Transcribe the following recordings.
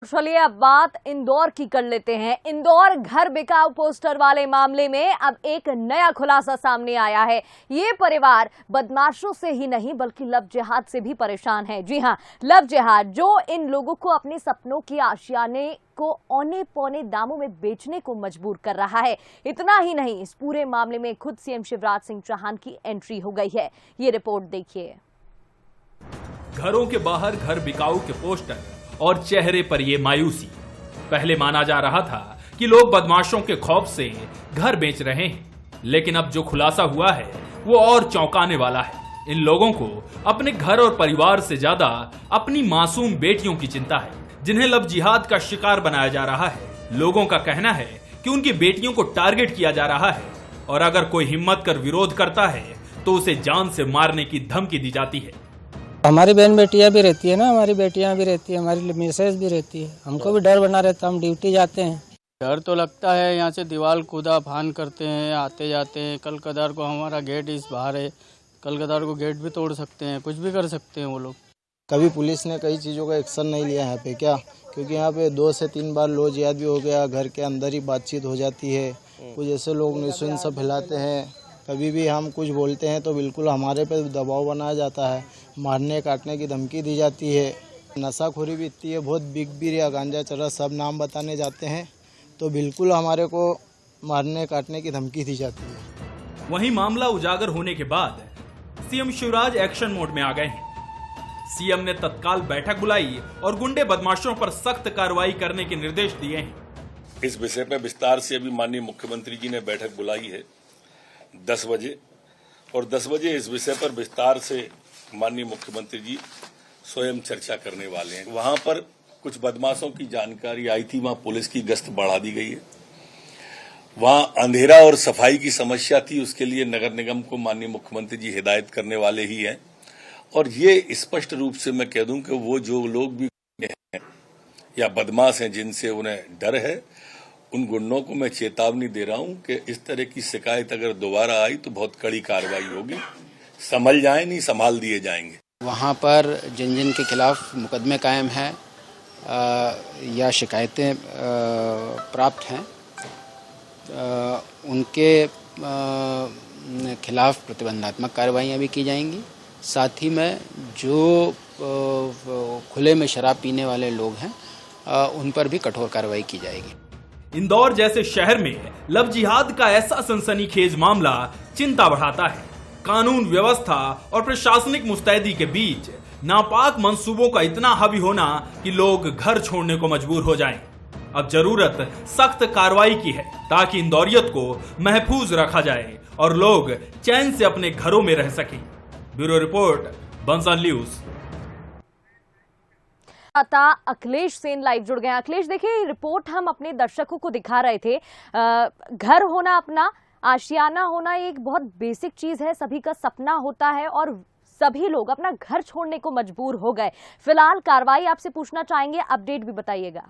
चलिए अब बात इंदौर की कर लेते हैं। इंदौर घर बिकाऊ पोस्टर वाले मामले में अब एक नया खुलासा सामने आया है। ये परिवार बदमाशों से ही नहीं बल्कि लव जिहाद से भी परेशान है। जी हां, लव जिहाद जो इन लोगों को अपने सपनों की आशियाने को औने पौने दामों में बेचने को मजबूर कर रहा है। इतना ही नहीं, इस पूरे मामले में खुद सीएम शिवराज सिंह चौहान की एंट्री हो गई है। ये रिपोर्ट देखिए। घरों के बाहर घर बिकाऊ के पोस्टर और चेहरे पर ये मायूसी। पहले माना जा रहा था कि लोग बदमाशों के खौफ से घर बेच रहे हैं, लेकिन अब जो खुलासा हुआ है वो और चौंकाने वाला है। इन लोगों को अपने घर और परिवार से ज्यादा अपनी मासूम बेटियों की चिंता है, जिन्हें लव जिहाद का शिकार बनाया जा रहा है। लोगों का कहना है कि उनकी बेटियों को टारगेट किया जा रहा है और अगर कोई हिम्मत कर विरोध करता है तो उसे जान से मारने की धमकी दी जाती है। हमारी बहन बेटियां भी रहती है ना, हमारी बेटियां भी रहती है, हमारी मिसेज भी रहती है। हमको भी डर बना रहता है, हम ड्यूटी जाते हैं। डर तो लगता है, यहाँ से दीवार कूदा फान करते हैं, आते जाते हैं। कल कदार को हमारा गेट इस बाहर है, कल कदार को गेट भी तोड़ सकते हैं, कुछ भी कर सकते हैं वो लोग। कभी पुलिस ने कई चीज़ों का एक्शन नहीं लिया यहाँ पे क्या, क्योंकि यहाँ पे 2 से 3 बार लो जिहाद भी हो गया, घर के अंदर ही बातचीत हो जाती है। कुछ ऐसे लोग निशुल्क सब फैलाते हैं, कभी भी हम कुछ बोलते हैं तो बिल्कुल हमारे पे दबाव बनाया जाता है, मारने काटने की धमकी दी जाती है। नशाखोरी भी इतनी है, बहुत बिग बीर या गांजा चरस सब नाम बताने जाते हैं तो बिल्कुल हमारे को मारने काटने की धमकी दी जाती है। वहीं मामला उजागर होने के बाद सीएम शिवराज एक्शन मोड में आ गए हैं। सीएम ने तत्काल बैठक बुलाई और गुंडे बदमाशों पर सख्त कार्रवाई करने के निर्देश दिए हैं। इस विषय पर विस्तार से अभी माननीय मुख्यमंत्री जी ने बैठक बुलाई है 10 बजे, और 10 बजे इस विषय पर विस्तार से माननीय मुख्यमंत्री जी स्वयं चर्चा करने वाले हैं। वहां पर कुछ बदमाशों की जानकारी आई थी, वहां पुलिस की गश्त बढ़ा दी गई है। वहां अंधेरा और सफाई की समस्या थी, उसके लिए नगर निगम को माननीय मुख्यमंत्री जी हिदायत करने वाले ही हैं। और ये स्पष्ट रूप से मैं कह दूं कि वो जो लोग भी हैं या बदमाश हैं जिनसे उन्हें डर है, उन गुंडों को मैं चेतावनी दे रहा हूं कि इस तरह की शिकायत अगर दोबारा आई तो बहुत कड़ी कार्रवाई होगी। संभल जाए, नहीं संभाल दिए जाएंगे। वहाँ पर जिन जिन के खिलाफ मुकदमे कायम है या शिकायतें प्राप्त हैं, उनके खिलाफ प्रतिबंधात्मक कार्रवाइयाँ भी की जाएंगी। साथ ही में जो खुले में शराब पीने वाले लोग हैं उन पर भी कठोर कार्रवाई की जाएगी। इंदौर जैसे शहर में लव जिहाद का ऐसा सनसनीखेज मामला चिंता बढ़ाता है। कानून व्यवस्था और प्रशासनिक मुस्तैदी के बीच नापाक मंसूबों का इतना हावी होना कि लोग घर छोड़ने को मजबूर हो जाएं। अब जरूरत सख्त कार्रवाई की है ताकि इंदौरियत को महफूज रखा जाए और लोग चैन से अपने घरों में रह सकें। Bureau report, Bansal news. Akhilesh Sen live जुड़ गए। अखिलेश, देखिए रिपोर्ट हम अपने दर्शकों को दिखा रहे थे। घर होना, अपना आशियाना होना एक बहुत बेसिक चीज है, सभी का सपना होता है और सभी लोग अपना घर छोड़ने को मजबूर हो गए। फिलहाल कार्रवाई आपसे पूछना चाहेंगे, अपडेट भी बताइएगा।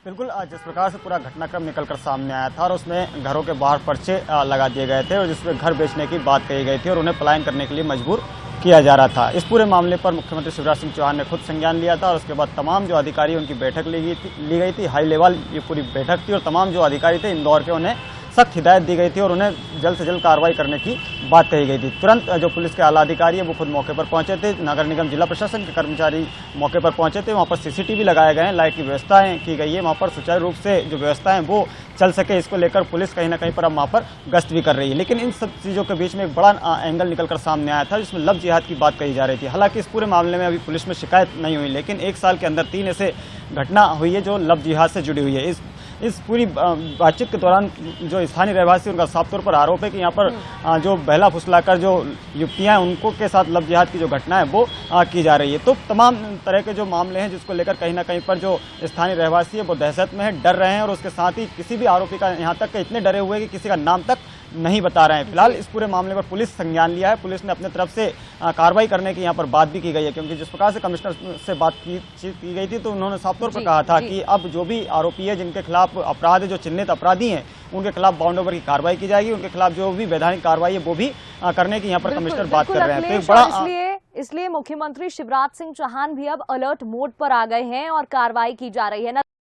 बिल्कुल, जिस प्रकार से पूरा घटनाक्रम निकलकर सामने आया था और उसमें घरों के बाहर पर्चे लगा दिए गए थे और जिसमें घर बेचने की बात कही गई थी और उन्हें पलायन करने के लिए मजबूर किया जा रहा था। इस पूरे मामले पर मुख्यमंत्री शिवराज सिंह चौहान ने खुद संज्ञान लिया था और उसके बाद तमाम जो अधिकारी उनकी बैठक ली गई थी। हाई लेवल ये पूरी बैठक थी और तमाम जो अधिकारी थे इंदौर के, उन्हें सख्त हिदायत दी गई थी और उन्हें जल्द से जल्द कार्रवाई करने की बात कही गई थी। तुरंत जो पुलिस के आला अधिकारी है वो खुद मौके पर पहुंचे थे, नगर निगम जिला प्रशासन के कर्मचारी मौके पर पहुंचे थे। वहां पर सीसीटीवी लगाए गए हैं, लाइट की व्यवस्थाएं की गई है, वहां पर सुचारू रूप से जो व्यवस्थाएं वो चल सके, इसको लेकर पुलिस कहीं ना कहीं पर अब वहां पर गश्त भी कर रही है। लेकिन इन सब चीज़ों के बीच में एक बड़ा एंगल निकलकर सामने आया था जिसमें लव जिहाद की बात कही जा रही थी। हालांकि इस पूरे मामले में अभी पुलिस में शिकायत नहीं हुई, लेकिन 1 साल के अंदर 3 ऐसे घटना हुई है जो लव जिहाद से जुड़ी हुई है। इस पूरी बातचीत के दौरान जो स्थानीय रहवासी, उनका साफ तौर पर आरोप है कि यहाँ पर जो बहला फुसलाकर जो युवतियां हैं उनको के साथ लव जिहाद की जो घटना है वो की जा रही है। तो तमाम तरह के जो मामले हैं जिसको लेकर कहीं ना कहीं पर जो स्थानीय रहवासी है वो दहशत में है, डर रहे हैं और उसके साथ ही किसी भी आरोपी का यहाँ तक इतने डरे हुए कि किसी का नाम तक नहीं बता रहे हैं। फिलहाल इस पूरे मामले पर पुलिस संज्ञान लिया है। पुलिस ने अपने तरफ से कार्रवाई करने की यहाँ पर बात भी की गई है, क्योंकि जिस प्रकार से कमिश्नर से बात की गई थी तो उन्होंने साफ तौर पर कहा था कि अब जो भी आरोपी है, जिनके खिलाफ अपराध है, जो चिन्हित अपराधी हैं, उनके खिलाफ बाउंड ओवर की कार्रवाई की जाएगी। उनके खिलाफ जो भी वैधानिक कार्रवाई है वो भी करने की यहाँ पर कमिश्नर बात कर रहे हैं। तो एक बड़ा इसलिए मुख्यमंत्री शिवराज सिंह चौहान भी अब अलर्ट मोड पर आ गए हैं और कार्रवाई की जा रही है।